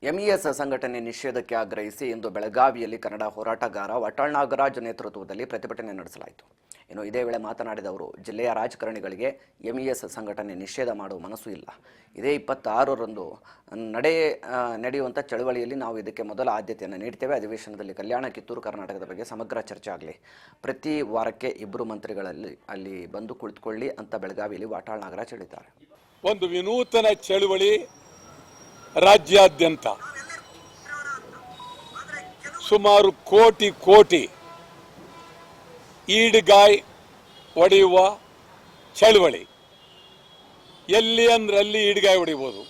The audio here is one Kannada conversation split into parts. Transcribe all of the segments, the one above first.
ಎಂಇಎಸ್ ಸಂಘಟನೆ ನಿಷೇಧಕ್ಕೆ ಆಗ್ರಹಿಸಿ ಇಂದು ಬೆಳಗಾವಿಯಲ್ಲಿ ಕನ್ನಡ ಹೋರಾಟಗಾರ ವಟಾಳ್ ನಾಗರಾಜ್ ನೇತೃತ್ವದಲ್ಲಿ ಪ್ರತಿಭಟನೆ ನಡೆಸಲಾಯಿತು. ಇನ್ನು ಇದೇ ವೇಳೆ ಮಾತನಾಡಿದ ಅವರು, ಜಿಲ್ಲೆಯ ರಾಜಕಾರಣಿಗಳಿಗೆ ಎಂಇಎಸ್ ಸಂಘಟನೆ ನಿಷೇಧ ಮಾಡುವ ಮನಸ್ಸು ಇಲ್ಲ. ಇದೇ 26ರಂದು ನಡೆಯುವಂಥ ಚಳವಳಿಯಲ್ಲಿ ನಾವು ಇದಕ್ಕೆ ಮೊದಲ ಆದ್ಯತೆಯನ್ನು ನೀಡ್ತೇವೆ. ಅಧಿವೇಶನದಲ್ಲಿ ಕಲ್ಯಾಣ ಕಿತ್ತೂರು ಕರ್ನಾಟಕದ ಬಗ್ಗೆ ಸಮಗ್ರ ಚರ್ಚೆ ಆಗಲಿ. ಪ್ರತಿ ವಾರಕ್ಕೆ 2 ಮಂತ್ರಿಗಳಲ್ಲಿ ಅಲ್ಲಿ ಬಂದು ಕುಳಿತುಕೊಳ್ಳಿ ಅಂತ ಬೆಳಗಾವಿಯಲ್ಲಿ ವಟಾಳ್ ನಾಗರಾಜ್ ಹೇಳಿದ್ದಾರೆ. ಒಂದು ವಿನೂತನ ಚಳವಳಿ ರಾಜ್ಯಾದ್ಯಂತ ಸುಮಾರು ಕೋಟಿ ಈಡ್ಗಾಯ್ ಹೊಡೆಯುವ ಚಳವಳಿ. ಎಲ್ಲಿ ಅಂದ್ರಲ್ಲಿ ಈಡ್ಗಾಯ್ ಹೊಡಿಬೋದು.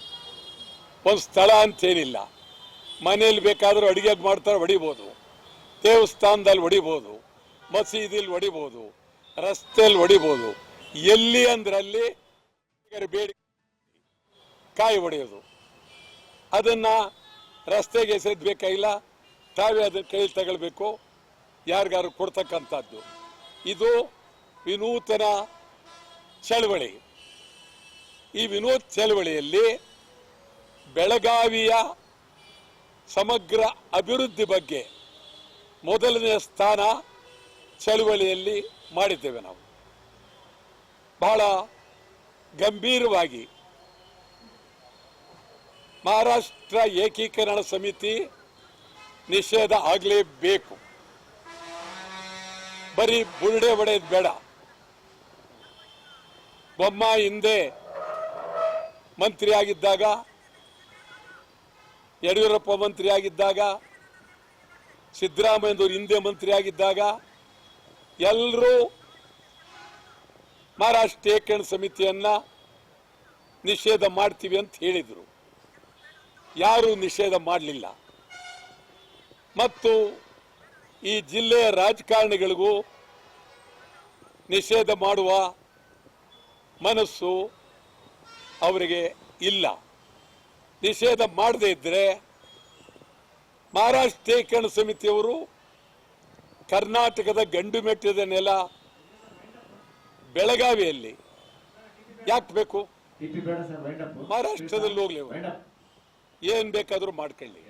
ಒಂದು ಸ್ಥಳ ಅಂತೇನಿಲ್ಲ. ಮನೆಯಲ್ಲಿ ಬೇಕಾದರೂ ಅಡುಗೆ ಮಾಡ್ತಾರೆ ಹೊಡಿಬೋದು, ದೇವಸ್ಥಾನದಲ್ಲಿ ಹೊಡಿಬೋದು, ಮಸೀದಿಲಿ ಹೊಡಿಬೋದು, ರಸ್ತೆಯಲ್ಲಿ ಹೊಡಿಬೋದು. ಎಲ್ಲಿ ಅಂದ್ರಲ್ಲಿ ಬೇಡಿಕೆ ಕಾಯಿ ಹೊಡೆಯೋದು. ಅದನ್ನು ರಸ್ತೆಗೆ ಎಸೆದ್ಬೇಕಾಗಿಲ್ಲ, ತಾವೇ ಅದನ್ನು ಕೈಯಲ್ಲಿ ತಗೊಳ್ಬೇಕು, ಯಾರಿಗಾರು ಕೊಡ್ತಕ್ಕಂಥದ್ದು. ಇದು ವಿನೂತನ ಚಳವಳಿ. ಈ ವಿನೂತನ ಚಳವಳಿಯಲ್ಲಿ ಬೆಳಗಾವಿಯ ಸಮಗ್ರ ಅಭಿವೃದ್ಧಿ ಬಗ್ಗೆ ಮೊದಲನೇ ಸ್ಥಾನ ಚಳವಳಿಯಲ್ಲಿ ಮಾಡಿದ್ದೇವೆ. ನಾವು ಬಹಳ ಗಂಭೀರವಾಗಿ ಮಹಾರಾಷ್ಟ್ರ ಏಕೀಕರಣ ಸಮಿತಿ ನಿಷೇಧ ಆಗಲೇಬೇಕು. ಬರೀ ಬುರುಡೆ ಹೊಡೆಯೋದು ಬೇಡ. ಬೊಮ್ಮಾಯಿ ಹಿಂದೆ ಮಂತ್ರಿ ಆಗಿದ್ದಾಗ, ಯಡಿಯೂರಪ್ಪ ಮಂತ್ರಿ ಆಗಿದ್ದಾಗ, ಸಿದ್ದರಾಮಯ್ಯನವರು ಹಿಂದೆ ಮಂತ್ರಿ ಆಗಿದ್ದಾಗ ಎಲ್ಲರೂ ಮಹಾರಾಷ್ಟ್ರ ಏಕೀಕರಣ ಸಮಿತಿಯನ್ನ ನಿಷೇಧ ಮಾಡ್ತೀವಿ ಅಂತ ಹೇಳಿದರು. ಯಾರೂ ನಿಷೇಧ ಮಾಡಲಿಲ್ಲ. ಮತ್ತು ಈ ಜಿಲ್ಲೆಯ ರಾಜಕಾರಣಿಗಳಿಗೂ ನಿಷೇಧ ಮಾಡುವ ಮನಸ್ಸು ಅವರಿಗೆ ಇಲ್ಲ. ನಿಷೇಧ ಮಾಡದೇ ಇದ್ದರೆ ಮಹಾರಾಷ್ಟ್ರ ಏಕೀಕರಣ ಸಮಿತಿಯವರು ಕರ್ನಾಟಕದ ಗಂಡು ಮೆಟ್ಟಿದ ನೆಲ ಬೆಳಗಾವಿಯಲ್ಲಿ ಯಾಕೆ ಬೇಕು? ಮಹಾರಾಷ್ಟ್ರದಲ್ಲಿ ಹೋಗ್ಲಿ, ಏನ್ ಬೇಕಾದರೂ ಮಾಡ್ಕೊಳ್ಳಿ.